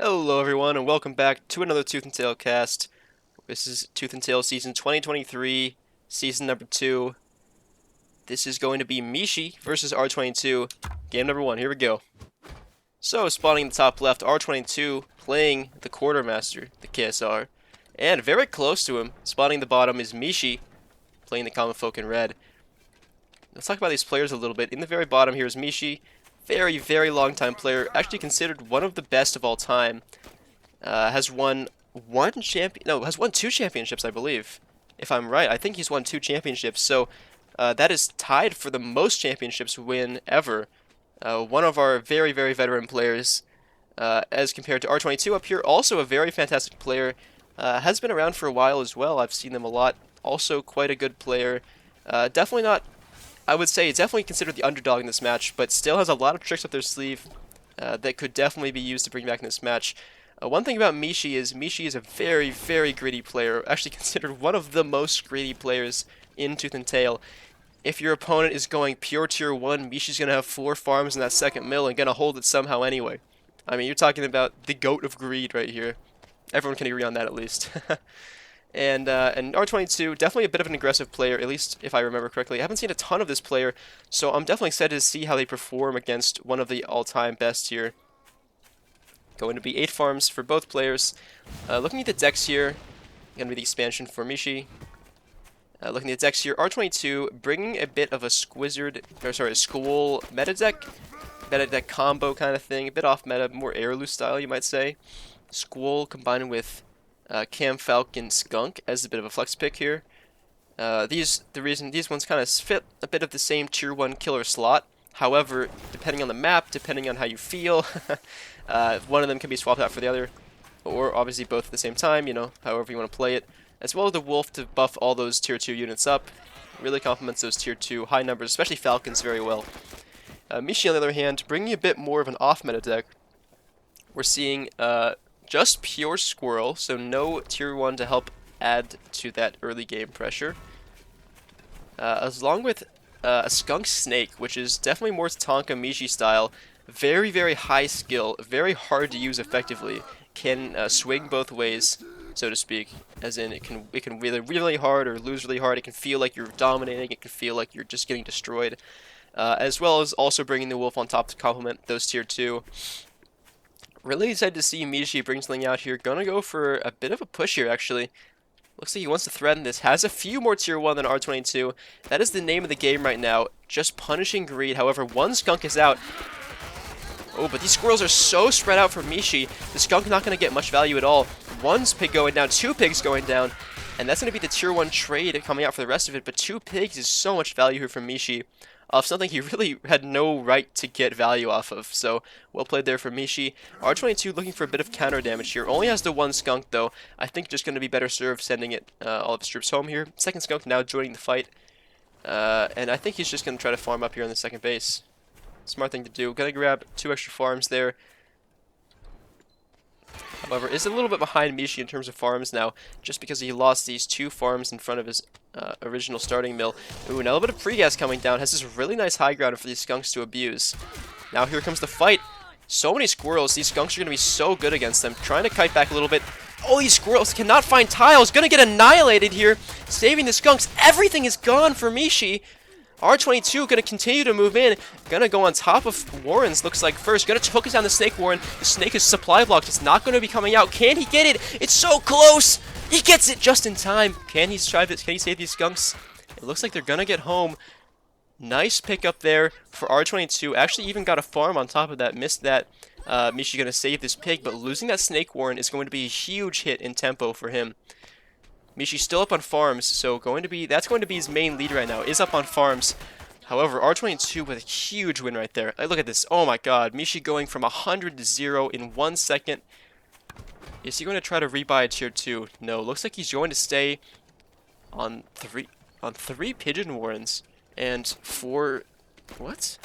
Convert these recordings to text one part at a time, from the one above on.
Hello everyone and welcome back to another Tooth and Tail cast. This is Tooth and Tail season 2023, season number 2. This is going to be Mishi versus R22, game number 1. Here we go. So, spawning in the top left, R22 playing the Quartermaster, the KSR. And very close to him, spawning the bottom is Mishi playing the Common Folk in red. Let's talk about these players a little bit. In the very bottom here is Mishi. Very long time player, actually considered one of the best of all time. Has won has won 2 championships, I believe. If I'm right, I think he's won 2 championships. So that is tied for the most championships win ever. One of our very veteran players, as compared to R22 up here, also a very fantastic player. Has been around for a while as well. I've seen them a lot. Also quite a good player. Definitely not. I would say definitely considered the underdog in this match, but still has a lot of tricks up their sleeve that could definitely be used to bring back in this match. One thing about Mishi is a very gritty player, actually considered one of the most gritty players in Tooth and Tail. If your opponent is going pure tier 1, Mishi's going to have 4 farms in that second mill and going to hold it somehow anyway. I mean, you're talking about the goat of greed right here. Everyone can agree on that at least. And R22, definitely a bit of an aggressive player, at least if I remember correctly. I haven't seen a ton of this player, so I'm definitely excited to see how they perform against one of the all-time best here. Going to be 8 farms for both players. Looking at the decks here, going to be the expansion for Mishi. Looking at the decks here, R22 bringing a bit of a school meta deck combo kind of thing, a bit off meta, more Airloo style, you might say. Squall combined with Cam Falcon Skunk as a bit of a flex pick here. These ones kind of fit a bit of the same tier 1 killer slot. However, depending on the map, depending on how you feel, one of them can be swapped out for the other, or obviously both at the same time, you know, however you want to play it. As well as the Wolf to buff all those tier 2 units up. Really complements those tier 2 high numbers, especially Falcons, very well. Mishi, on the other hand, bringing a bit more of an off-meta deck. We're seeing just pure Squirrel, so no tier 1 to help add to that early game pressure. Along with a Skunk Snake, which is definitely more Tonka Mishi style. Very high skill, very hard to use effectively. Can swing both ways, so to speak. As in, it can really hard or lose really hard. It can feel like you're dominating. It can feel like you're just getting destroyed. As well as also bringing the Wolf on top to complement those tier 2. Really excited to see Mishi bring something out here. Gonna go for a bit of a push here, actually. Looks like he wants to threaten this. Has a few more tier 1 than R22. That is the name of the game right now. Just punishing greed. However, one skunk is out. Oh, but these squirrels are so spread out for Mishi. The skunk not going to get much value at all. One pig going down, 2 pigs going down. And that's going to be the tier 1 trade coming out for the rest of it. But 2 pigs is so much value here from Mishi. Of something he really had no right to get value off of. So, well played there for Mishi. R22 looking for a bit of counter damage here. Only has the 1 skunk though. I think just going to be better served sending it all of his troops home here. Second skunk now joining the fight. And I think he's just going to try to farm up here on the second base. Smart thing to do. Gonna grab 2 extra farms there. However, is a little bit behind Mishi in terms of farms now, just because he lost these 2 farms in front of his original starting mill. Ooh, now a little bit of pre-gas coming down. Has this really nice high ground for these skunks to abuse. Now here comes the fight. So many squirrels. These skunks are going to be so good against them. Trying to kite back a little bit. Oh, these squirrels cannot find tiles. Going to get annihilated here. Saving the skunks. Everything is gone for Mishi. R22 going to continue to move in. Going to go on top of Warren's, looks like first. Going to focus down the Snake Warren. The Snake is supply blocked. It's not going to be coming out. Can he get it? It's so close. He gets it just in time. Can he save these skunks? It looks like they're going to get home. Nice pick up there for R22. Actually even got a farm on top of that. Missed that. Mishi going to save this pig, but losing that Snake Warren is going to be a huge hit in tempo for him. Mishi's still up on farms, so that's going to be his main lead right now, is up on farms. However, R22 with a huge win right there. Look at this. Oh my god. Mishi going from 100 to 0 in 1 second. Is he going to try to rebuy a tier 2? No. Looks like he's going to stay on 3 Pigeon Warrens. And 4... What?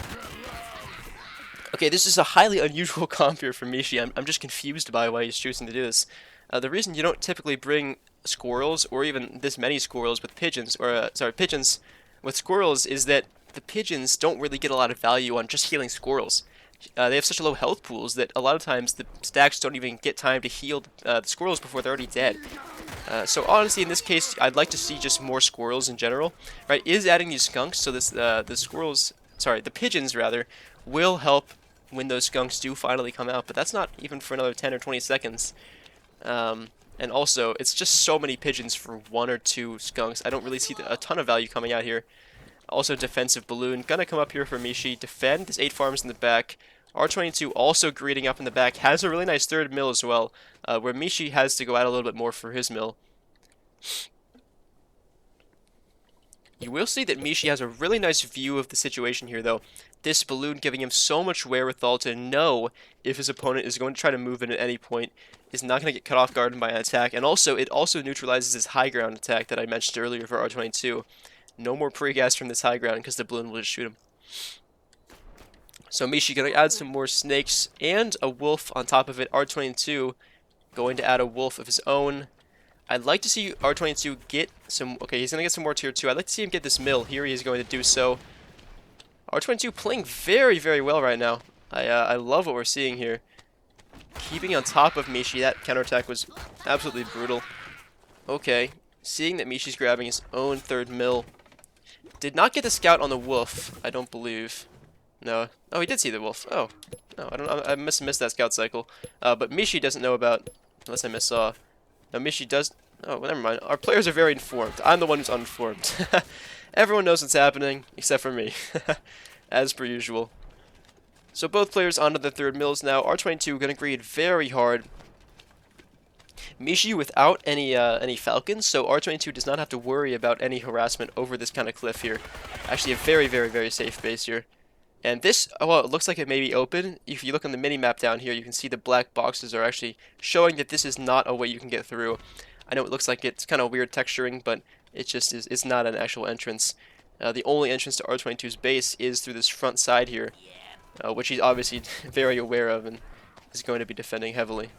Okay, this is a highly unusual comp here for Mishi. I'm just confused by why he's choosing to do this. The reason you don't typically bring squirrels, or even this many squirrels with pigeons, or pigeons with squirrels, is that the pigeons don't really get a lot of value on just healing squirrels. They have such low health pools that a lot of times the stacks don't even get time to heal the squirrels before they're already dead. So honestly, in this case, I'd like to see just more squirrels in general. Right? Is adding these skunks so this the squirrels, sorry, the pigeons rather, will help when those skunks do finally come out. But that's not even for another 10 or 20 seconds. And also, it's just so many pigeons for 1 or 2 skunks. I don't really see a ton of value coming out here. Also, defensive balloon. Gonna come up here for Mishi. Defend. There's 8 farms in the back. R22 also greeting up in the back. Has a really nice third mill as well, where Mishi has to go out a little bit more for his mill. You will see that Mishi has a really nice view of the situation here, though. This balloon giving him so much wherewithal to know if his opponent is going to try to move in at any point, is not going to get cut off guard by an attack, and also it also neutralizes his high ground attack that I mentioned earlier for R22. No more pre-gas from this high ground because the balloon will just shoot him. So Mishi going to add some more snakes and a wolf on top of it. R22 going to add a wolf of his own. I'd like to see R22 get some... Okay, he's going to get some more tier 2. I'd like to see him get this mill. Here he is going to do so. R22 playing very, very well right now. I love what we're seeing here. Keeping on top of Mishi. That counterattack was absolutely brutal. Okay, seeing that Mishi's grabbing his own third mill. Did not get the scout on the wolf, I don't believe. No. Oh, he did see the wolf. Oh. No, I don't know. I missed that scout cycle. But Mishi doesn't know about... Unless I missaw. No, Mishi does... Oh, well, never mind. Our players are very informed. I'm the one who's uninformed. Everyone knows what's happening, except for me. As per usual. So both players onto the third mills now. R22 going to greed very hard. Mishi without any falcons, so R22 does not have to worry about any harassment over this kind of cliff here. Actually a very, very, very safe base here. And this, well, it looks like it may be open. If you look on the mini-map down here, you can see the black boxes are actually showing that this is not a way you can get through. I know it looks like it's kind of weird texturing, but it just is, it's not an actual entrance. The only entrance to R22's base is through this front side here, which he's obviously very aware of and is going to be defending heavily.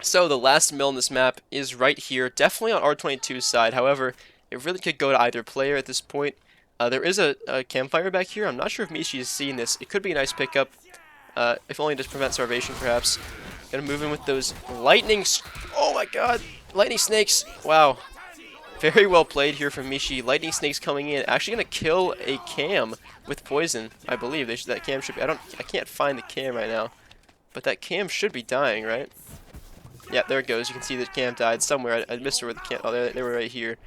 So the last mill in this map is right here, definitely on R22's side. However, it really could go to either player at this point. There is a campfire back here. I'm not sure if Mishi is seeing this. It could be a nice pickup, if only to prevent starvation, perhaps. Gonna move in with those lightning... Oh my god! Lightning snakes! Wow. Very well played here from Mishi. Lightning snakes coming in. Actually gonna kill a cam with poison, I believe. That cam should be... I can't find the cam right now. But that cam should be dying, right? Yeah, there it goes. You can see the cam died somewhere. I missed where the cam... Oh, they were right here.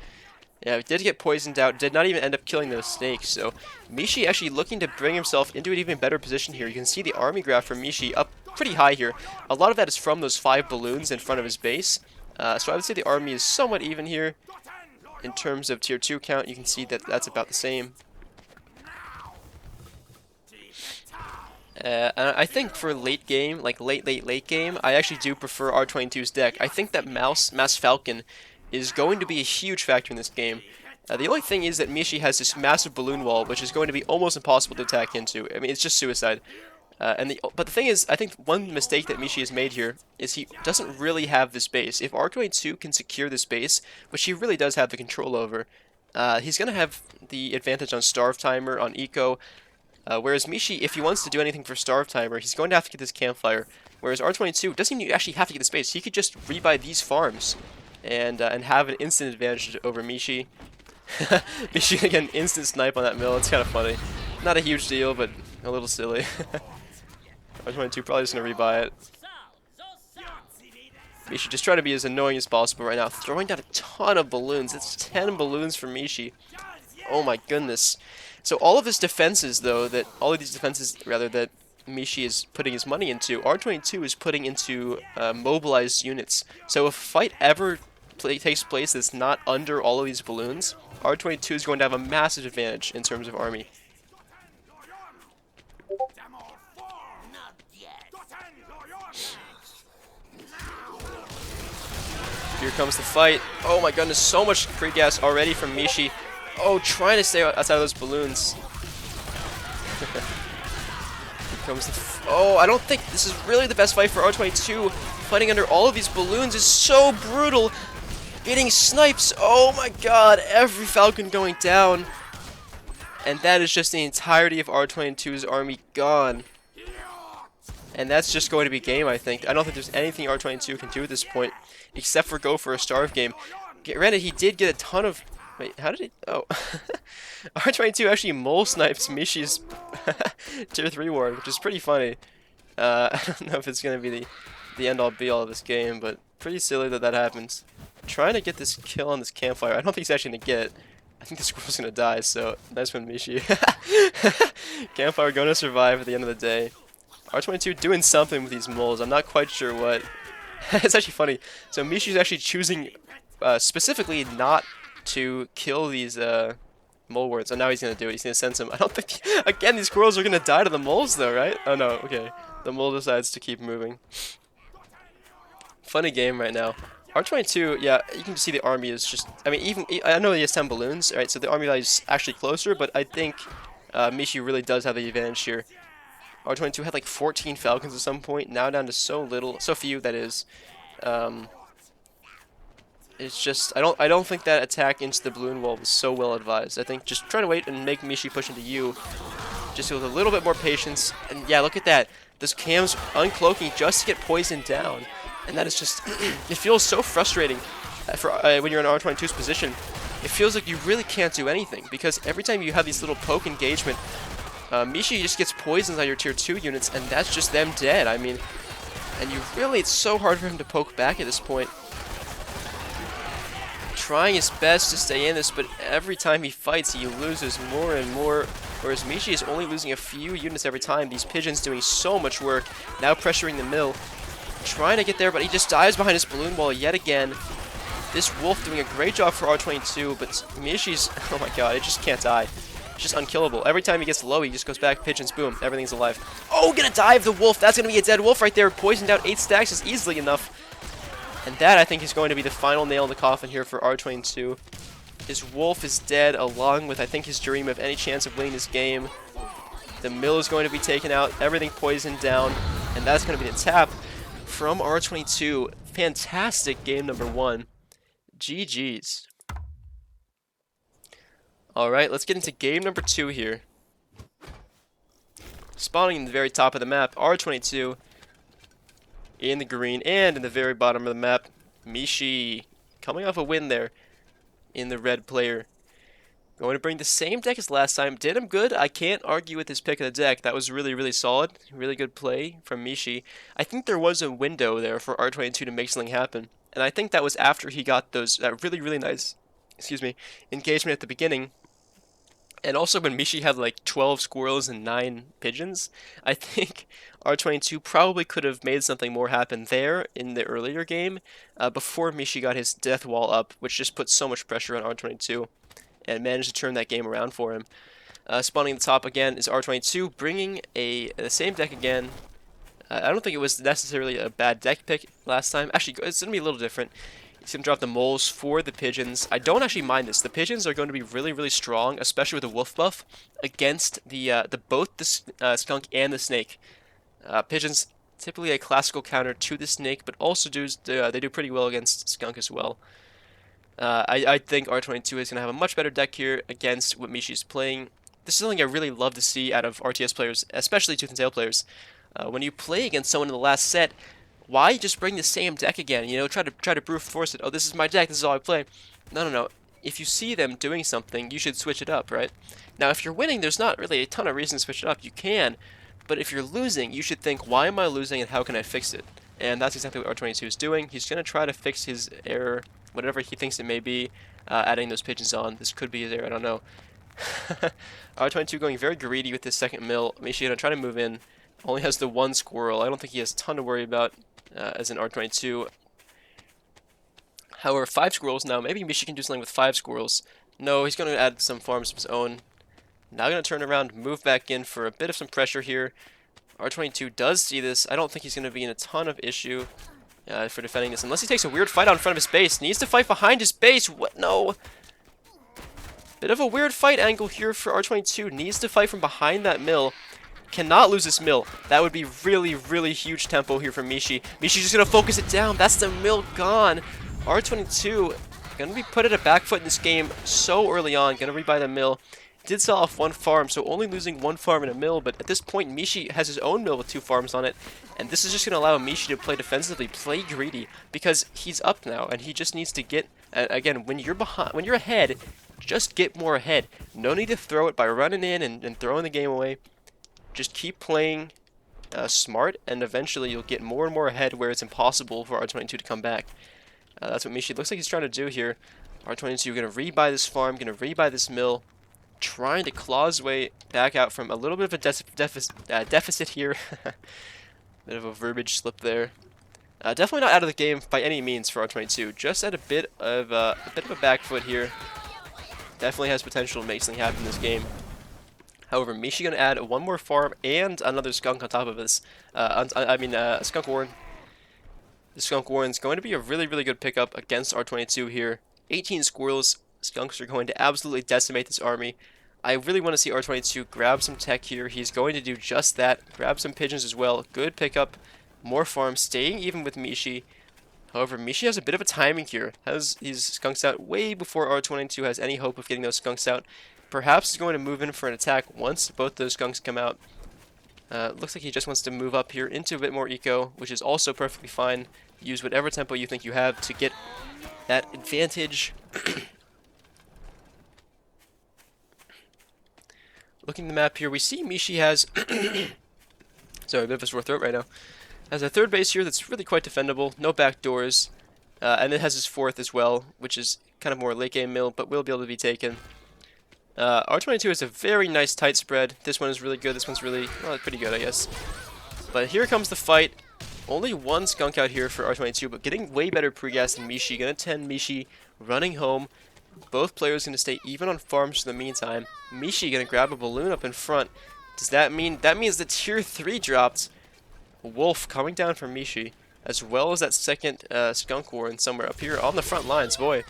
Yeah, did get poisoned out. Did not even end up killing those snakes. So Mishi actually looking to bring himself into an even better position here. You can see the army graph from Mishi up pretty high here. A lot of that is from those 5 balloons in front of his base. So I would say the army is somewhat even here. In terms of tier 2 count, you can see that that's about the same. And I think for late game, like late game, I actually do prefer R22's deck. I think that Mass Falcon is going to be a huge factor in this game. The only thing is that Mishi has this massive balloon wall, which is going to be almost impossible to attack into. I mean, it's just suicide. But the thing is, I think one mistake that Mishi has made here is he doesn't really have this base. If R22 can secure this base, which he really does have the control over, he's going to have the advantage on Starve Timer, on Eco. Whereas Mishi, if he wants to do anything for Starve Timer, he's going to have to get this campfire. Whereas R22 doesn't even actually have to get this base. He could just rebuy these farms and have an instant advantage over Mishi. Mishi gonna get an instant snipe on that mill. It's kind of funny. Not a huge deal, but a little silly. R22 probably just gonna rebuy it. Mishi just trying to be as annoying as possible right now. Throwing down a ton of balloons. It's 10 balloons for Mishi. Oh my goodness. So all of his defenses, though, that Mishi is putting his money into, R22 is putting into mobilized units. So if a fight ever takes place that's not under all of these balloons, R22 is going to have a massive advantage in terms of army. Here comes the fight. Oh my goodness, so much free gas already from Mishi. Oh, trying to stay outside of those balloons. Here comes the... Oh, I don't think this is really the best fight for R22. Fighting under all of these balloons is so brutal. Getting snipes. Oh my god, every Falcon going down. And that is just the entirety of R22's army gone. And that's just going to be game, I think. I don't think there's anything R22 can do at this point, except for go for a starve game. Granted, he did get a ton of... Wait, how did he... Oh. R22 actually mole snipes Mishi's tier 3 ward, which is pretty funny. I don't know if it's going to be the end-all be-all of this game, but pretty silly that that happens. Trying to get this kill on this campfire. I don't think he's actually going to get it. I think the squirrel's going to die, so nice one, Mishi. Campfire going to survive at the end of the day. R22 doing something with these moles. I'm not quite sure what. It's actually funny. So Mishi's actually choosing specifically not to kill these mole wards, and now he's going to do it. He's going to send some. I don't think... Again, these squirrels are going to die to the moles, though, right? Oh, no. Okay. The mole decides to keep moving. Funny game right now. R22, yeah, you can see the army is just... I mean, I know he has 10 balloons, right? So the army is actually closer, but I think Mishi really does have the advantage here. R22 had like 14 falcons at some point, now down to so few, that is. It's just, I don't think that attack into the balloon wall was so well advised. I think just trying to wait and make Mishi push into you, just with a little bit more patience. And yeah, look at that. Those cams uncloaking just to get poisoned down. And that is just, it feels so frustrating for when you're in R22's position. It feels like you really can't do anything, because every time you have these little poke engagement, Mishi just gets poisoned on your tier 2 units, and that's just them dead. I mean, and it's so hard for him to poke back at this point. Trying his best to stay in this, but every time he fights, he loses more and more, whereas Mishi is only losing a few units every time. These pigeons doing so much work, now pressuring the mill. Trying to get there, but he just dives behind his balloon wall yet again. This wolf doing a great job for R22, but Mishi's, oh my god, it just can't die. It's just unkillable. Every time he gets low, he just goes back, pigeons, boom, everything's alive. Oh, gonna dive the wolf. That's gonna be a dead wolf right there. Poisoned out 8 stacks is easily enough. And that, I think, is going to be the final nail in the coffin here for R22. His wolf is dead, along with, I think, his dream of any chance of winning this game. The mill is going to be taken out, everything poisoned down, and that's going to be the tap from R22. Fantastic game number 1. GG's. Alright, let's get into game number 2 here. Spawning in the very top of the map, R22 in the green, and in the very bottom of the map, Mishi coming off a win there in the red player. Going to bring the same deck as last time. Did him good. I can't argue with his pick of the deck. That was really, really solid. Really good play from Mishi. I think there was a window there for R22 to make something happen. And I think that was after he got that really, really nice, engagement at the beginning. And also when Mishi had like 12 squirrels and 9 pigeons, I think R22 probably could have made something more happen there in the earlier game before Mishi got his death wall up, which just put so much pressure on R22 and managed to turn that game around for him. Spawning at the top again is R22, bringing the same deck again. I don't think it was necessarily a bad deck pick last time. Actually, it's going to be a little different. He's going to drop the moles for the pigeons. I don't actually mind this. The pigeons are going to be really, really strong, especially with the wolf buff, against both the skunk and the snake. Pigeons, typically a classical counter to the snake, but also they do pretty well against skunk as well. I think R22 is going to have a much better deck here against what Mishi's playing. This is something I really love to see out of RTS players, especially Tooth and Tail players. When you play against someone in the last set, why just bring the same deck again? You know, try to brute force it. Oh, this is my deck. This is all I play. No. If you see them doing something, you should switch it up, right? Now, if you're winning, there's not really a ton of reasons to switch it up. You can, but if you're losing, you should think, why am I losing and how can I fix it? And that's exactly what R22 is doing. He's going to try to fix his error, whatever he thinks it may be, adding those pigeons on. This could be his error, I don't know. R22 going very greedy with his second mill. Mishi going to try to move in. Only has the 1 squirrel. I don't think he has a ton to worry about as an R22. However, 5 squirrels now. Maybe Mishi can do something with 5 squirrels. No, he's going to add some farms of his own. Now going to turn around, move back in for a bit of some pressure here. R22 does see this. I don't think he's going to be in a ton of issue for defending this. Unless he takes a weird fight out in front of his base. Needs to fight behind his base. What? No. Bit of a weird fight angle here for R22. Needs to fight from behind that mill. Cannot lose this mill. That would be really, really huge tempo here from Mishi. Mishi's just going to focus it down. That's the mill gone. R22 going to be put at a back foot in this game so early on. Going to rebuy the mill. Did sell off one farm, so only losing one farm in a mill, but at this point Mishi has his own mill with 2 farms on it, and this is just going to allow Mishi to play defensively, play greedy, because he's up now, and he just needs to get, again, when you're ahead, just get more ahead. No need to throw it by running in and throwing the game away. Just keep playing smart, and eventually you'll get more and more ahead where it's impossible for R22 to come back. That's what Mishi looks like he's trying to do here. R22 going to rebuy this farm, going to rebuy this mill, trying to claw his way back out from a little bit of a deficit here. Bit of a verbiage slip there. Definitely not out of the game by any means for R22. Just at a bit of a back foot here. Definitely has potential to make something happen in this game. However, Mishi going to add one more farm and another skunk on top of this. Skunk Warren. The Skunk Warren's going to be a really, really good pickup against R22 here. 18 squirrels. Skunks are going to absolutely decimate this army. I really want to see R22 grab some tech here. He's going to do just that. Grab some pigeons as well. Good pickup. More farms. Staying even with Mishi. However, Mishi has a bit of a timing here. Has these skunks out way before R22 has any hope of getting those skunks out. Perhaps he's going to move in for an attack once both those skunks come out. Looks like he just wants to move up here into a bit more eco, which is also perfectly fine. Use whatever tempo you think you have to get that advantage. Looking at the map here, we see Mishi has sorry, a bit of a sore throat right now. Has a third base here that's really quite defendable, no back doors, and it has his fourth as well, which is kind of more late game mill, but will be able to be taken. R22 is a very nice tight spread. This one is really good. This one's really, well, pretty good, I guess. But here comes the fight. Only one skunk out here for R22, but getting way better pre-gas than Mishi. Gonna 10 Mishi, running home. Both players gonna stay even on farms for the meantime. Mishi gonna grab a balloon up in front. Does that mean, that means the tier 3 dropped. Wolf coming down from Mishi, as well as that second skunk warren somewhere up here on the front lines, boy.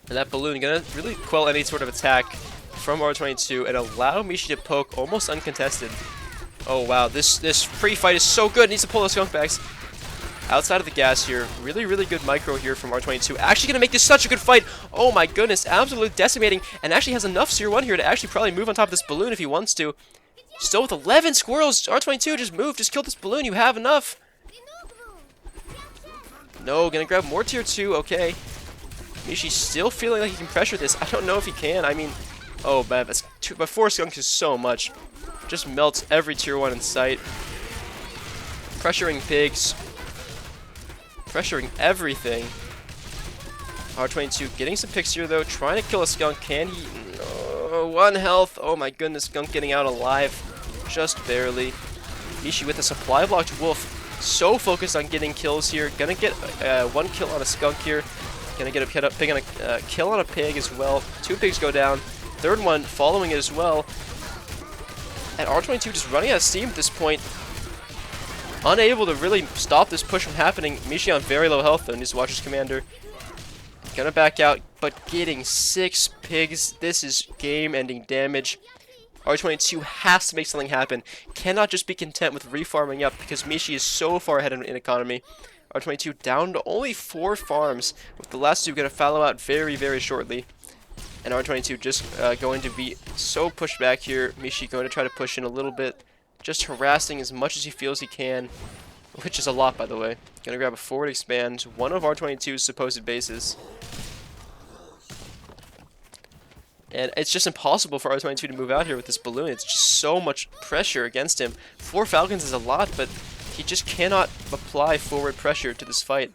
And that balloon gonna really quell any sort of attack from R22 and allow Mishi to poke almost uncontested. Oh wow, this pre-fight is so good. Needs to pull those skunk backs outside of the gas here. Really, really good micro here from R22. Actually gonna make this such a good fight. Oh my goodness, absolutely decimating, and actually has enough Seer 1 here to actually probably move on top of this balloon if he wants to. Still with 11 squirrels, R22 just move, just kill this balloon. You have enough. No, gonna grab more tier 2. Okay. Mishi's still feeling like he can pressure this. I don't know if he can. I mean, oh man, that's but 4 skunks is so much. Just melts every tier 1 in sight. Pressuring pigs. Pressuring everything. R22 getting some picks here though. Trying to kill a skunk. Can he? No. 1 health. Oh my goodness. Skunk getting out alive. Just barely. Mishi with a supply blocked wolf. So focused on getting kills here. Gonna get 1 kill on a skunk here. Gonna get a pig on a kill on a pig as well. 2 pigs go down. Third one following it as well. And R22 just running out of steam at this point. Unable to really stop this push from happening. Mishi on very low health though. Needs to watch his commander. Gonna back out, but getting 6 pigs. This is game-ending damage. R22 has to make something happen. Cannot just be content with refarming up because Mishi is so far ahead in economy. R22 down to only 4 farms, with the last 2 going to follow out very, very shortly. And R22 just going to be so pushed back here. Mishi going to try to push in a little bit, just harassing as much as he feels he can, which is a lot, by the way. Going to grab a forward expand, one of R22's supposed bases. And it's just impossible for R22 to move out here with this balloon. It's just so much pressure against him. 4 Falcons is a lot, but he just cannot apply forward pressure to this fight.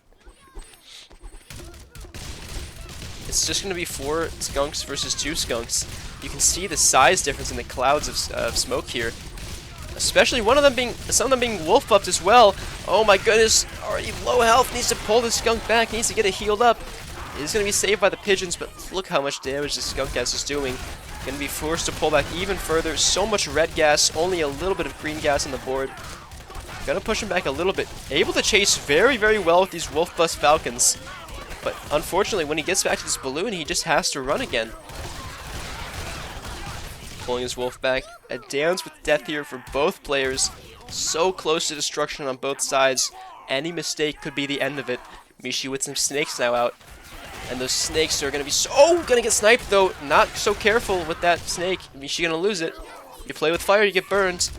It's just going to be 4 skunks versus 2 skunks. You can see the size difference in the clouds of smoke here. Especially some of them being wolf buffed as well. Oh my goodness, already low health, needs to pull the skunk back, needs to get it healed up. He's going to be saved by the pigeons, but look how much damage the skunk gas is doing. Going to be forced to pull back even further. So much red gas, only a little bit of green gas on the board. Gonna push him back a little bit. Able to chase very, very well with these wolf bust falcons. But unfortunately, when he gets back to this balloon, he just has to run again. Pulling his wolf back. A dance with death here for both players. So close to destruction on both sides. Any mistake could be the end of it. Mishi with some snakes now out. And those snakes are going to be so gonna get sniped though. Not so careful with that snake. Mishi gonna lose it. You play with fire, you get burned.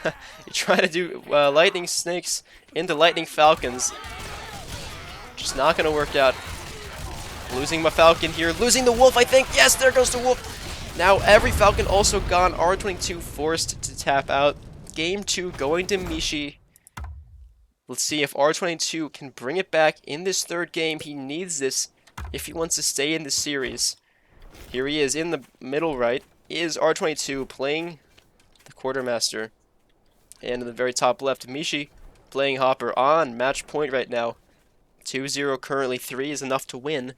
You try to do lightning snakes into lightning falcons. Just not gonna work out. Losing my falcon here. Losing the wolf, I think. Yes, there goes the wolf. Now every falcon also gone. R22 forced to tap out. Game 2 going to Mishi. Let's see if R22 can bring it back in this third game. He needs this if he wants to stay in the series. Here he is in the middle right. Is R22 playing the quartermaster. And in the very top left, Mishi playing Hopper on match point right now. 2-0 currently. 3 is enough to win.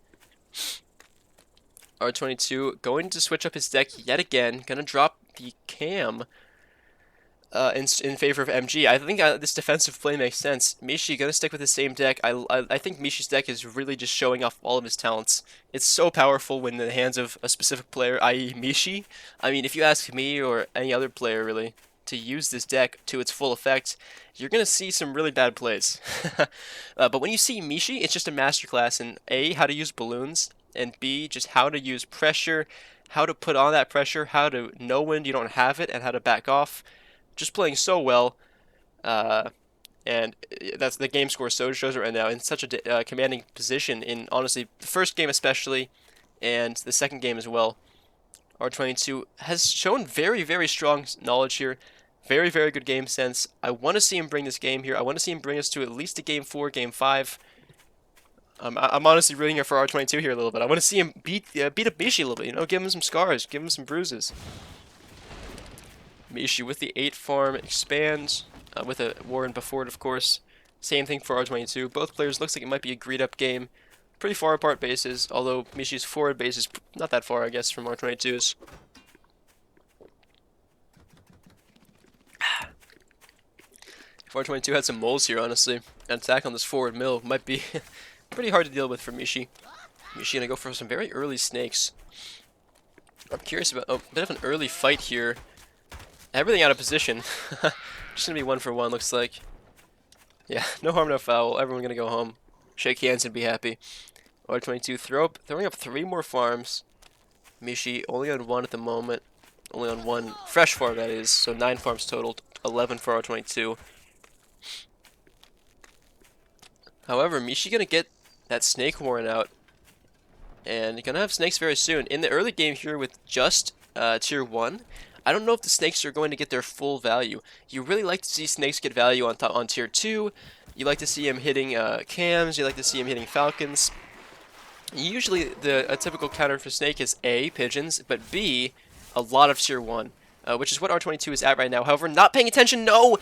R22 going to switch up his deck yet again. Gonna drop the cam in favor of MG. I think this defensive play makes sense. Mishi gonna stick with the same deck. I think Mishi's deck is really just showing off all of his talents. It's so powerful when in the hands of a specific player, i.e. Mishi. I mean, if you ask me or any other player really to use this deck to its full effect, you're gonna see some really bad plays. But when you see Mishi, it's just a masterclass in A, how to use balloons, and B, just how to use pressure, how to put on that pressure, how to know when you don't have it, and how to back off. Just playing so well, and that's the game score so shows it right now in such a commanding position in, honestly, the first game especially, and the second game as well. R22 has shown very, very strong knowledge here. Very, very good game sense. I want to see him bring this game here. I want to see him bring us to at least a game 4, game 5. I'm honestly rooting here for R22 here a little bit. I want to see him beat up Mishi a little bit, you know, give him some scars, give him some bruises. Mishi with the 8 farm expands, with a Warren before it, of course. Same thing for R22. Both players looks like it might be a agreed up game. Pretty far apart bases, although Mishi's forward base is not that far, I guess, from R22's. If R22 had some moles here, honestly, an attack on this forward mill might be pretty hard to deal with for Mishi. Mishi gonna go for some very early snakes. I'm curious about a bit of an early fight here. Everything out of position. Just gonna be 1-for-1, looks like. Yeah, no harm, no foul. Everyone gonna go home, shake hands, and be happy. R22 throwing up 3 more farms. Mishi only on 1 at the moment. Only on 1 fresh farm, that is. So 9 farms total. 11 for R22. However, Mishi gonna get that snake warren out. And you're gonna have snakes very soon. In the early game here with just tier 1, I don't know if the snakes are going to get their full value. You really like to see snakes get value on tier 2. You like to see him hitting cams. You like to see him hitting falcons. Usually, a typical counter for snake is A, pigeons, but B, a lot of tier 1, which is what R22 is at right now. However, not paying attention. No!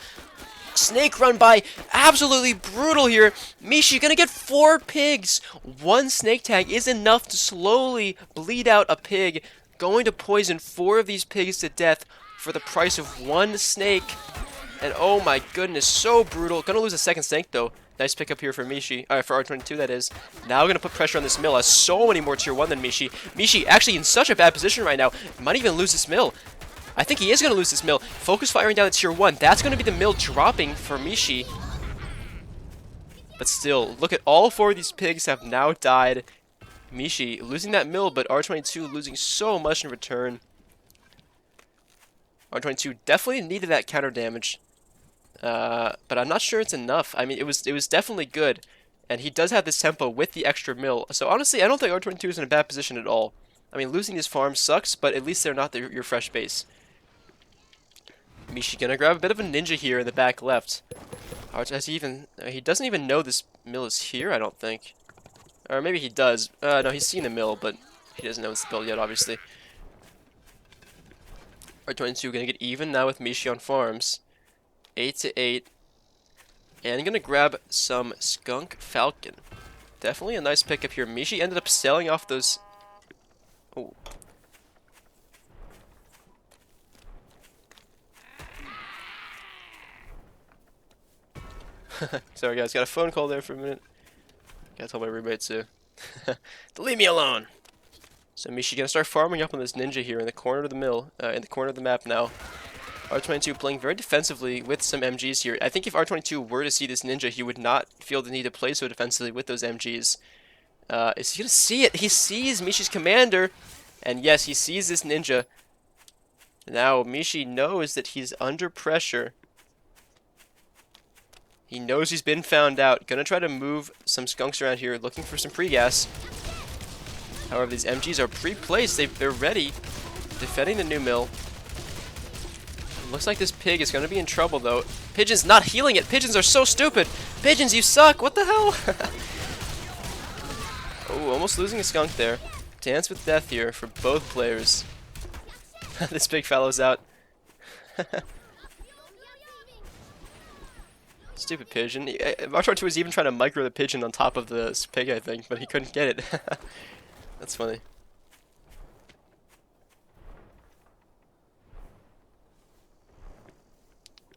Snake run by. Absolutely brutal here. Mishi gonna get 4 pigs. 1 snake tag is enough to slowly bleed out a pig. Going to poison 4 of these pigs to death for the price of 1 snake. And oh my goodness, so brutal. Gonna lose a second snake though. Nice pickup here for Mishi. For R22 that is. Now gonna put pressure on this mill. Has so many more tier 1 than Mishi. Mishi actually in such a bad position right now. Might even lose this mill. I think he is gonna lose this mill. Focus firing down at tier 1. That's gonna be the mill dropping for Mishi. But still, look at all 4 of these pigs have now died. Mishi losing that mill, but R22 losing so much in return. R22 definitely needed that counter damage, but I'm not sure it's enough. I mean, it was definitely good, and he does have this tempo with the extra mill. So honestly, I don't think R22 is in a bad position at all. I mean, losing these farms sucks, but at least they're not your fresh base. Mishi gonna grab a bit of a ninja here in the back left. He doesn't even know this mill is here, I don't think. Or maybe he does. No, he's seen the mill, but he doesn't know it's the build yet, obviously. R22 gonna get even now with Mishi on farms. 8-8. And gonna grab some Skunk Falcon. Definitely a nice pickup here. Mishi ended up selling off those... Oh. Sorry guys, got a phone call there for a minute. Gotta tell my roommate to leave me alone. So Mishi gonna start farming up on this ninja here in the corner of the mill, in the corner of the map now. R22 playing very defensively with some MGs here. I think if R22 were to see this ninja, he would not feel the need to play so defensively with those MGs. Is he gonna see it? He sees Mishi's commander, and yes, he sees this ninja. Now Mishi knows that he's under pressure. He knows he's been found out. Gonna try to move some skunks around here, looking for some pre-gas. However, these MGs are pre-placed. They're ready, defending the new mill. Looks like this pig is gonna be in trouble though. Pigeon's not healing it. Pigeons are so stupid. Pigeons, you suck. What the hell? Oh, almost losing a skunk there. Dance with death here for both players. This big fellow's out. Stupid pigeon. R22 was even trying to micro the pigeon on top of the pig, I think, but he couldn't get it. That's funny.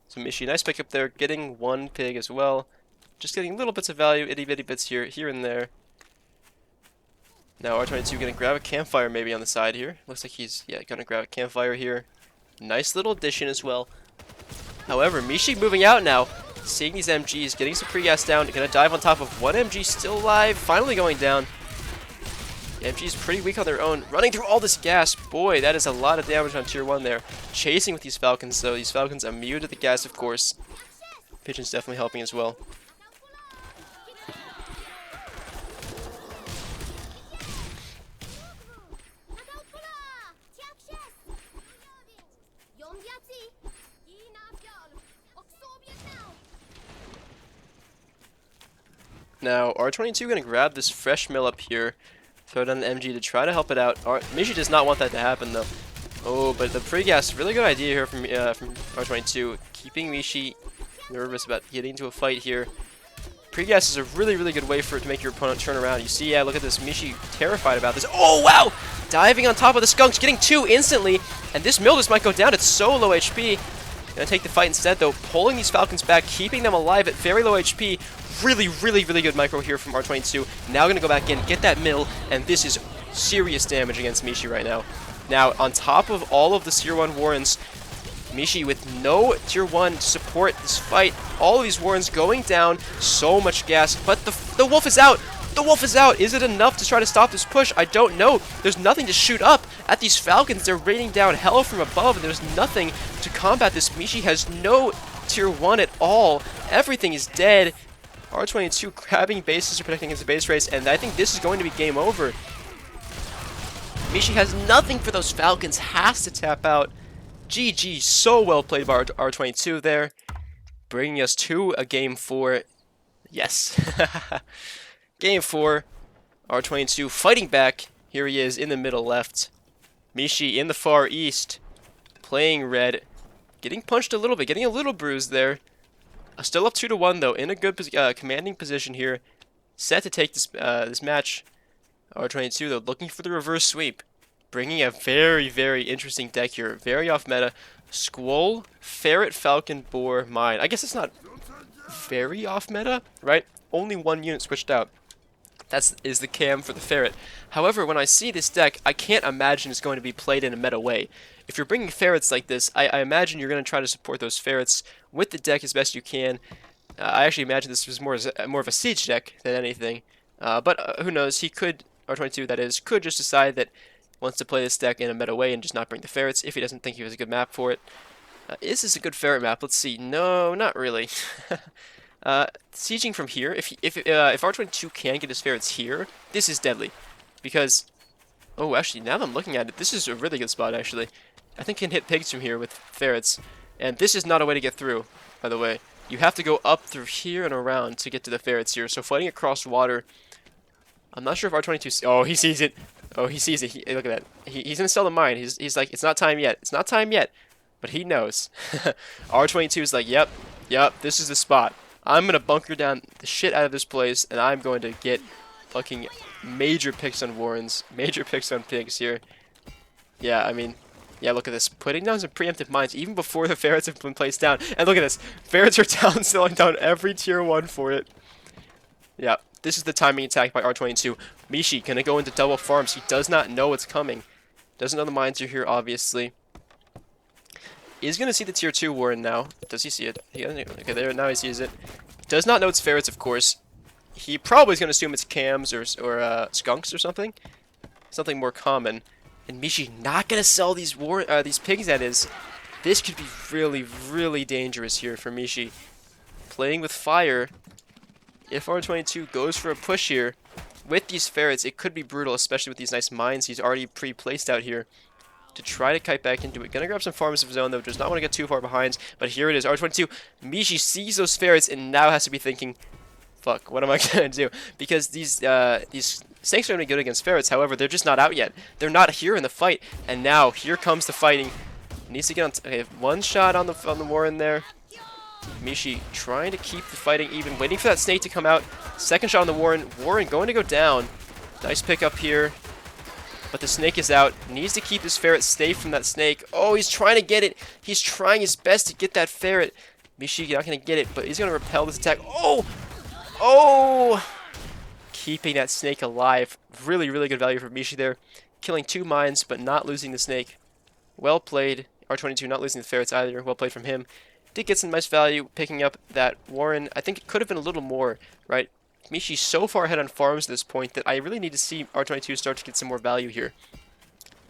So Mishi, nice pickup there, getting one pig as well. Just getting little bits of value, itty bitty bits here and there. Now R22 gonna grab a campfire maybe on the side here. Looks like he's, yeah, gonna grab a campfire here. Nice little addition as well. However, Mishi moving out now. Seeing these MGs, getting some pre-gas down. Gonna dive on top of one MG still alive. Finally going down. MG's pretty weak on their own. Running through all this gas. Boy, that is a lot of damage on tier 1 there. Chasing with these Falcons, though. These Falcons immune to the gas, of course. Pigeon's definitely helping as well. Now, R22 going to grab this fresh mill up here, throw down the MG to try to help it out. Mishi does not want that to happen, though. Oh, but the pre-gas, really good idea here from R22, keeping Mishi nervous about getting into a fight here. Pre-gas is a really, really good way for it to make your opponent turn around. You see, yeah, look at this, Mishi terrified about this. Oh, wow! Diving on top of the skunks, getting 2 instantly, and this mill just might go down. It's so low HP. Gonna take the fight instead, though, pulling these Falcons back, keeping them alive at very low HP. Really, really, really good micro here from R22. Now gonna go back in, get that mill, and this is serious damage against Mishi right now. Now, on top of all of the tier 1 Warrens, Mishi with no tier 1 to support this fight. All of these Warrens going down, so much gas, but the wolf is out! The wolf is out! Is it enough to try to stop this push? I don't know. There's nothing to shoot up at these Falcons. They're raining down hell from above, and there's nothing to combat this. Mishi has no tier 1 at all. Everything is dead. R22 grabbing bases to protecting against the base race, and I think this is going to be game over. Mishi has nothing for those Falcons, has to tap out. GG, so well played by R22 there. Bringing us to a game 4. Yes. Game 4. R22 fighting back. Here he is in the middle left. Mishi in the far east. Playing red. Getting punched a little bit, getting a little bruised there. Still up 2-1 though, in a good commanding position here. Set to take this match. R22 though, looking for the reverse sweep. Bringing a very, very interesting deck here. Very off meta. Squall, Ferret, Falcon, Boar, Mine. I guess it's not very off meta, right? Only one unit switched out. That is the cam for the Ferret. However, when I see this deck, I can't imagine it's going to be played in a meta way. If you're bringing Ferrets like this, I imagine you're going to try to support those Ferrets with the deck as best you can. I actually imagine this was more of a siege deck than anything. But who knows, he could, R22 that is, could just decide that he wants to play this deck in a meta way and just not bring the Ferrets if he doesn't think he has a good map for it. Is this a good Ferret map? Let's see. No, not really. Sieging from here, if R22 can get his Ferrets here, this is deadly. Because, oh, actually, now that I'm looking at it, this is a really good spot, actually. I think can hit pigs from here with Ferrets. And this is not a way to get through, by the way. You have to go up through here and around to get to the Ferrets here. So fighting across water, I'm not sure if R22... Oh, he sees it. Oh, he sees it. Look at that. He's going to sell the mine. He's like, it's not time yet. It's not time yet. But he knows. R22 is like, yep, this is the spot. I'm going to bunker down the shit out of this place, and I'm going to get fucking major picks on Warrens. Major picks on pigs here. Yeah, I mean... Yeah, look at this. Putting down some preemptive mines even before the Ferrets have been placed down. And look at this. Ferrets are down, selling down every tier 1 for it. Yeah, this is the timing attack by R22. Mishi gonna go into double farms. He does not know what's coming. Doesn't know the mines are here, obviously. He's gonna see the tier 2 Warren now. Does he see it? Okay, there, now he sees it. Does not know it's Ferrets, of course. he probably is going to assume it's cams or skunks or something. Something more common. And Mishi not going to sell these pigs, that is. This could be really, really dangerous here for Mishi. Playing with fire. If R22 goes for a push here with these ferrets, it could be brutal, especially with these nice mines he's already pre-placed out here to try to kite back into it. Gonna grab some farms of his own, though. Does not want to get too far behind. But here it is. R22. Mishi sees those ferrets and now has to be thinking, fuck, what am I gonna do? Because these snakes are gonna be good against ferrets. However, they're just not out yet. They're not here in the fight. And now here comes the fighting. Needs to get on. Okay, one shot on the Warren there. Mishi trying to keep the fighting even, waiting for that snake to come out. Second shot on the Warren. Warren going to go down. Nice pick up here. But the snake is out. Needs to keep his ferret safe from that snake. Oh, he's trying to get it. He's trying his best to get that ferret. Mishi not going to get it, but he's going to repel this attack. Oh! Oh! Keeping that snake alive. Really, really good value for Mishi there. Killing 2 mines, but not losing the snake. Well played. R22 not losing the ferrets either. Well played from him. Did get some nice value picking up that Warren. I think it could have been a little more, right? Mishi's so far ahead on farms at this point that I really need to see R22 start to get some more value here.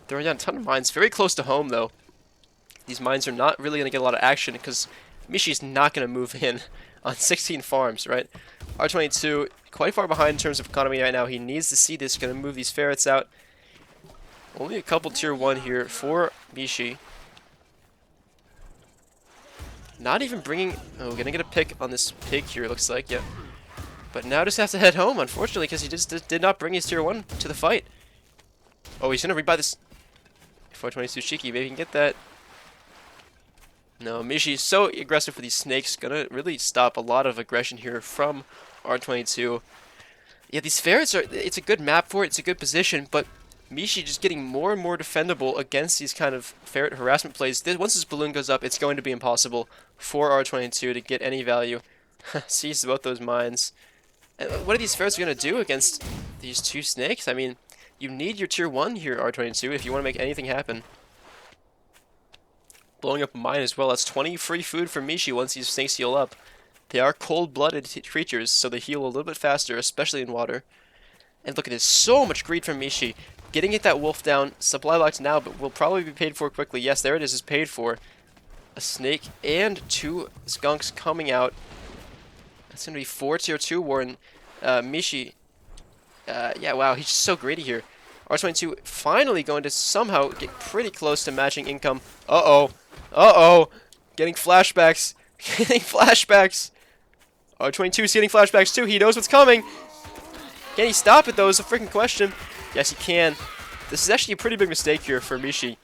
Throwing down a ton of mines. Very close to home, though. These mines are not really going to get a lot of action because Mishi's not going to move in on 16 farms, right? R22 quite far behind in terms of economy right now. He needs to see this. Going to move these ferrets out. Only a couple tier 1 here for Mishi. Not even bringing... Oh, gonna get a pick on this pig here, it looks like, yeah. But now just have to head home, unfortunately, because he just did not bring his tier 1 to the fight. Oh, he's gonna rebuy this... 422 Shiki, maybe he can get that. No, Mishi is so aggressive for these snakes. Gonna really stop a lot of aggression here from R22. Yeah, these ferrets are... It's a good map for it, it's a good position, but... Mishi just getting more and more defendable against these kind of ferret harassment plays. Once this balloon goes up, it's going to be impossible for R22 to get any value. Sees both those mines. And what are these ferrets going to do against these 2 snakes? I mean, you need your tier 1 here, R22, if you want to make anything happen. Blowing up a mine as well. That's 20 free food for Mishi once these snakes heal up. They are cold-blooded creatures, so they heal a little bit faster, especially in water. And look at this, so much greed from Mishi. Getting that wolf down, supply locked now, but will probably be paid for quickly. Yes, there it is paid for. A snake and 2 skunks coming out. That's going to be 4 tier 2 Warren. Mishi, yeah, wow, he's just so greedy here. R22 finally going to somehow get pretty close to matching income. Uh-oh. Uh-oh. Getting flashbacks. Getting flashbacks. R22 is getting flashbacks too. He knows what's coming. Can he stop it, though, is a freaking question. Yes, he can. This is actually a pretty big mistake here for Mishi.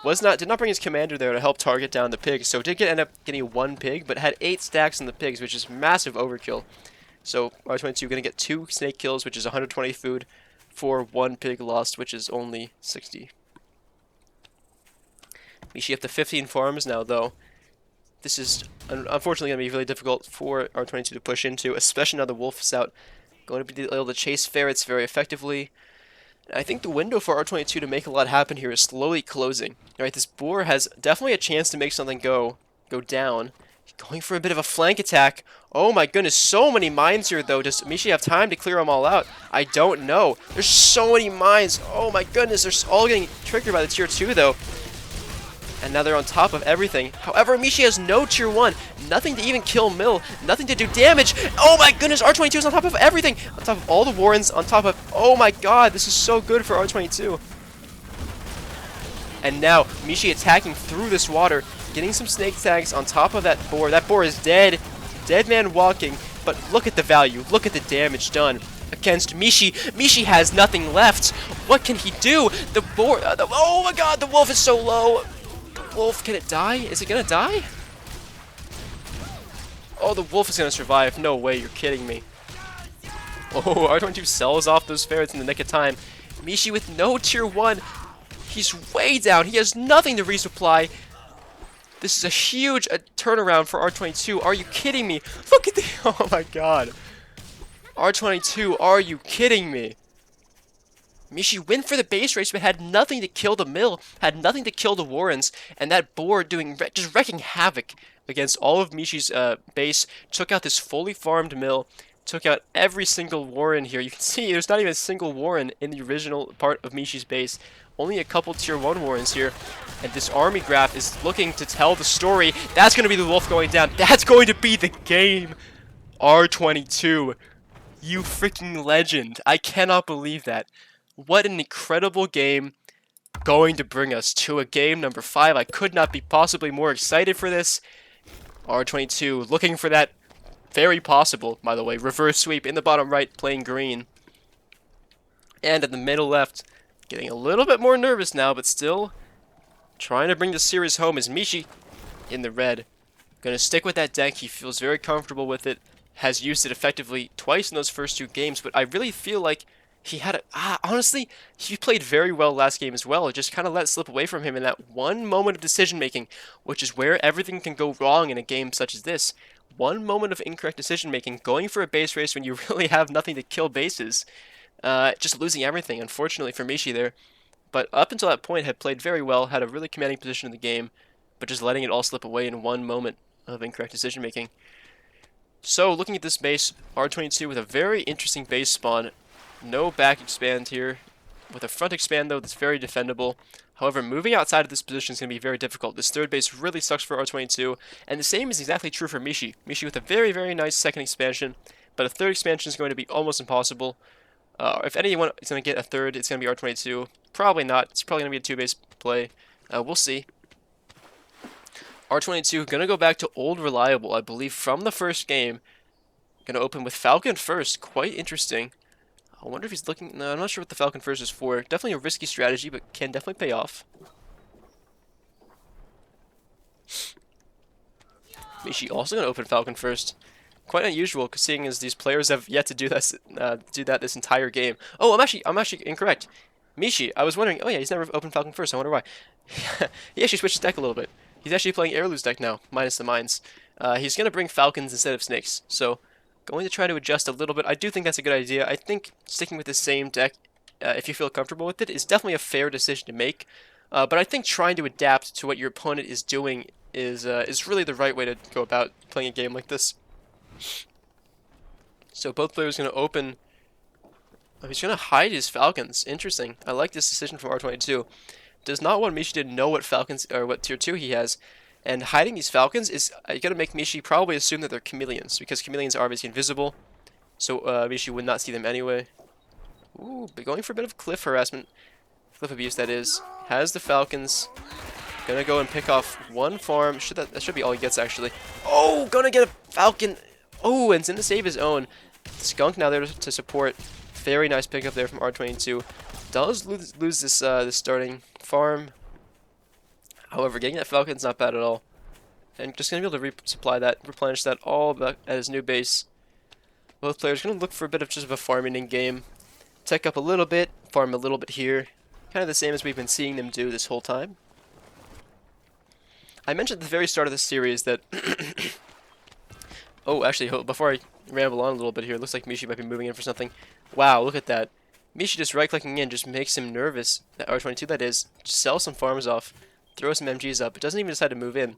Did not bring his commander there to help target down the pigs, so did end up getting 1 pig, but had 8 stacks on the pigs, which is massive overkill. So R22 going to get 2 snake kills, which is 120 food, for 1 pig lost, which is only 60. Mishi up to 15 farms now, though. This is unfortunately going to be really difficult for R22 to push into, especially now the wolf is out. Going to be able to chase ferrets very effectively. I think the window for R22 to make a lot happen here is slowly closing. All right, this boar has definitely a chance to make something go down. Going for a bit of a flank attack. Oh my goodness, so many mines here though. Does Mishi have time to clear them all out? I don't know. There's so many mines. Oh my goodness, they're all getting triggered by the tier 2 though. And now they're on top of everything. However, Mishi has no tier 1. Nothing to even kill Mill. Nothing to do damage. Oh my goodness, R22 is on top of everything. On top of all the Warrens. On top of... Oh my god, this is so good for R22. And now, Mishi attacking through this water. Getting some snake tags on top of that boar. That boar is dead. Dead man walking. But look at the value. Look at the damage done against Mishi. Mishi has nothing left. What can he do? The boar... oh my god, the wolf is so low. Wolf, can it die? Is it gonna die? Oh, the wolf is gonna survive. No way, you're kidding me. Oh, R22 sells off those ferrets in the nick of time. Mishi with no tier 1. He's way down. He has nothing to resupply. This is a huge turnaround for R22. Are you kidding me? Look at the... Oh my god. R22, are you kidding me? Mishi went for the base race, but had nothing to kill the mill, had nothing to kill the Warrens, and that boar just wrecking havoc against all of Mishi's base. Took out this fully farmed mill, took out every single Warren here. You can see there's not even a single Warren in the original part of Mishi's base. Only a couple tier 1 Warrens here. And this army graph is looking to tell the story. That's going to be the wolf going down. That's going to be the game. R22. You freaking legend. I cannot believe that. What an incredible game going to bring us to a game number 5. I could not be possibly more excited for this. R22 looking for that very possible, by the way, reverse sweep in the bottom right, playing green. And in the middle left, getting a little bit more nervous now, but still trying to bring the series home is Mishi in the red. Gonna stick with that deck. He feels very comfortable with it. Has used it effectively twice in those first 2 games, but I really feel like he had honestly, he played very well last game as well. It just kind of let slip away from him in that one moment of decision making, which is where everything can go wrong in a game such as this. One moment of incorrect decision making, going for a base race when you really have nothing to kill bases, just losing everything, unfortunately for Mishi there. But up until that point had played very well, had a really commanding position in the game, but just letting it all slip away in one moment of incorrect decision making. So looking at this base, R22 with a very interesting base spawn. No back expand here. With a front expand though, that's very defendable. However, moving outside of this position is going to be very difficult. This third base really sucks for R22, and the same is exactly true for Mishi. Mishi with a very, very nice second expansion, but a third expansion is going to be almost impossible. If anyone is going to get a third, it's going to be R22. Probably not. It's probably going to be a 2-base play. We'll see. R22 going to go back to old reliable, I believe, from the first game. Going to open with Falcon first. Quite interesting. I wonder if he's looking... No, I'm not sure what the Falcon first is for. Definitely a risky strategy, but can definitely pay off. Mishi also going to open Falcon first. Quite unusual, seeing as these players have yet to do this, this entire game. Oh, I'm actually incorrect. Mishi, I was wondering. Oh yeah, he's never opened Falcon first. I wonder why. He actually switched his deck a little bit. He's actually playing Heirloom's deck now, minus the mines. He's going to bring Falcons instead of Snakes. So, going to try to adjust a little bit. I do think that's a good idea. I think sticking with the same deck, if you feel comfortable with it, is definitely a fair decision to make. But I think trying to adapt to what your opponent is doing is really the right way to go about playing a game like this. So both players going to open. Oh, he's going to hide his Falcons. Interesting. I like this decision from R22. Does not want Mishi to know what Falcons or what tier 2 he has. And hiding these Falcons is going to make Mishi probably assume that they're chameleons, because chameleons are obviously invisible. So Mishi would not see them anyway. Ooh, but going for a bit of cliff harassment. Cliff abuse, that is. Has the Falcons. Gonna go and pick off one farm. That should be all he gets, actually. Oh, gonna get a Falcon. Oh, and it's in to save his own. Skunk now there to support. Very nice pickup there from R22. Does lose this this starting farm. However, getting that Falcon's not bad at all. And just gonna be able to resupply that, replenish that all back at his new base. Both players gonna look for a bit of just of a farming in game. Tech up a little bit, farm a little bit here. Kind of the same as we've been seeing them do this whole time. I mentioned at the very start of the series that... Oh, actually, before I ramble on a little bit here, it looks like Mishi might be moving in for something. Wow, look at that. Mishi just right-clicking in just makes him nervous. That R22, that is. Just sell some farms off. Throw some MGs up. It doesn't even decide to move in.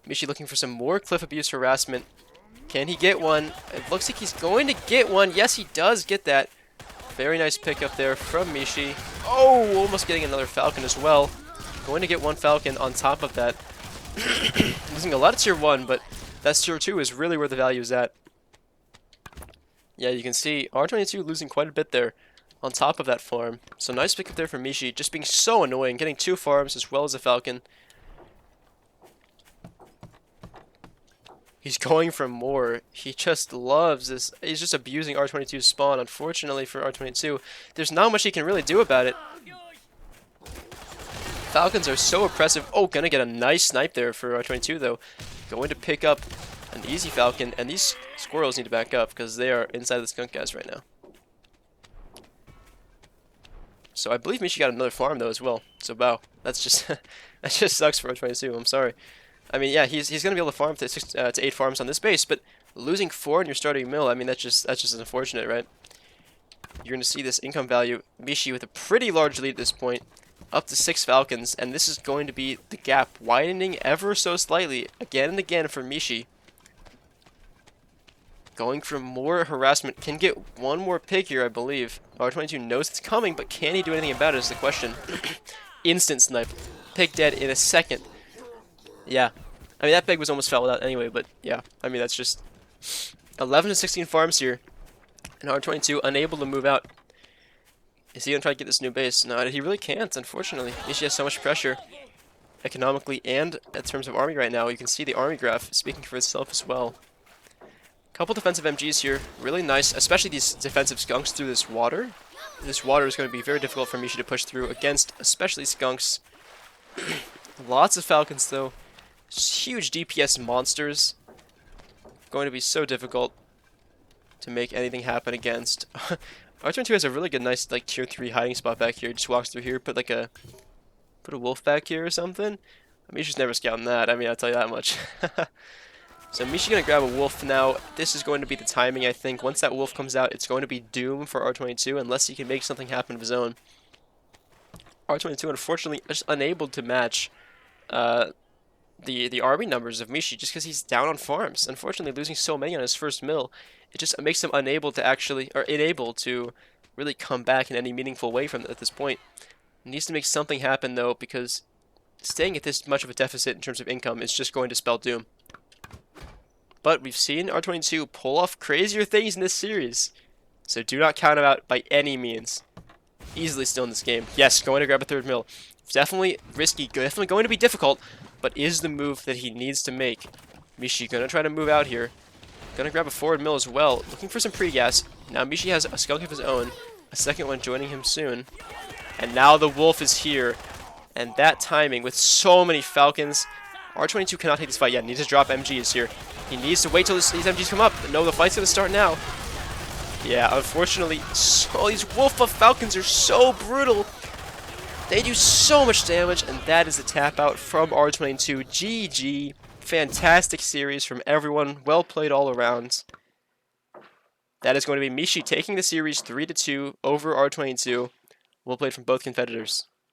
Mishi looking for some more cliff abuse harassment. Can he get one? It looks like he's going to get one. Yes, he does get that. Very nice pickup there from Mishi. Oh, almost getting another Falcon as well. Going to get one Falcon on top of that. Losing a lot of tier 1, but that's tier 2 is really where the value is at. Yeah, you can see R22 losing quite a bit there on top of that farm. So nice pickup there from Mishi, just being so annoying, getting 2 farms as well as a Falcon. He's going for more. He just loves this. He's just abusing R22's spawn. Unfortunately for R22, there's not much he can really do about it. Falcons are so oppressive. Oh, gonna get a nice snipe there for R22 though. Going to pick up an easy Falcon, and these squirrels need to back up because they are inside the skunk guys right now. So I believe Mishi got another farm though as well. So wow, that's just that just sucks for R22. I'm sorry. I mean, yeah, he's gonna be able to farm to 8 farms on this base, but losing 4 in your starting mill, I mean, that's just unfortunate, right? You're gonna see this income value. Mishi with a pretty large lead at this point, up to 6 Falcons, and this is going to be the gap widening ever so slightly again and again for Mishi. Going for more harassment. Can get one more pig here, I believe. R22 knows it's coming, but can he do anything about it is the question. Instant snipe. Pig dead in a second. Yeah. I mean, that pig was almost fouled out anyway, but yeah. I mean, that's just 11 to 16 farms here. And R22 unable to move out. Is he going to try to get this new base? No, he really can't, unfortunately. Mishi has so much pressure. Economically and in terms of army right now. You can see the army graph speaking for itself as well. Couple defensive MGs here. Really nice, especially these defensive skunks through this water. This water is going to be very difficult for Mishi to push through against, especially skunks. Lots of falcons, though. Huge DPS monsters. Going to be so difficult to make anything happen against. R22 has a really good, nice, like, tier 3 hiding spot back here. Just walks through here, put a wolf back here or something. Mishi's never scouting that, I mean, I'll tell you that much. So Mishi gonna grab a wolf now. This is going to be the timing, I think. Once that wolf comes out, it's going to be doom for R22 unless he can make something happen of his own. R22 unfortunately is unable to match the army numbers of Mishi just because he's down on farms. Unfortunately, losing so many on his first mill, it just makes him unable to actually, or unable to really come back in any meaningful way from at this point. He needs to make something happen though, because staying at this much of a deficit in terms of income is just going to spell doom. But we've seen R22 pull off crazier things in this series, so do not count him out by any means. Easily still in this game. Yes, going to grab a third mill. Definitely risky, definitely going to be difficult, but is the move that he needs to make. Mishi gonna try to move out here. Gonna grab a forward mill as well, looking for some pre-gas. Now Mishi has a skunk of his own, a second one joining him soon. And now the wolf is here, and that timing with so many falcons. R22 cannot take this fight yet. Needs to drop MGs here. He needs to wait till these MGs come up. No, the fight's gonna start now. Yeah, unfortunately, these wolf of falcons are so brutal. They do so much damage, and that is a tap out from R22. GG. Fantastic series from everyone. Well played all around. That is going to be Mishi taking the series 3-2 over R22. Well played from both competitors.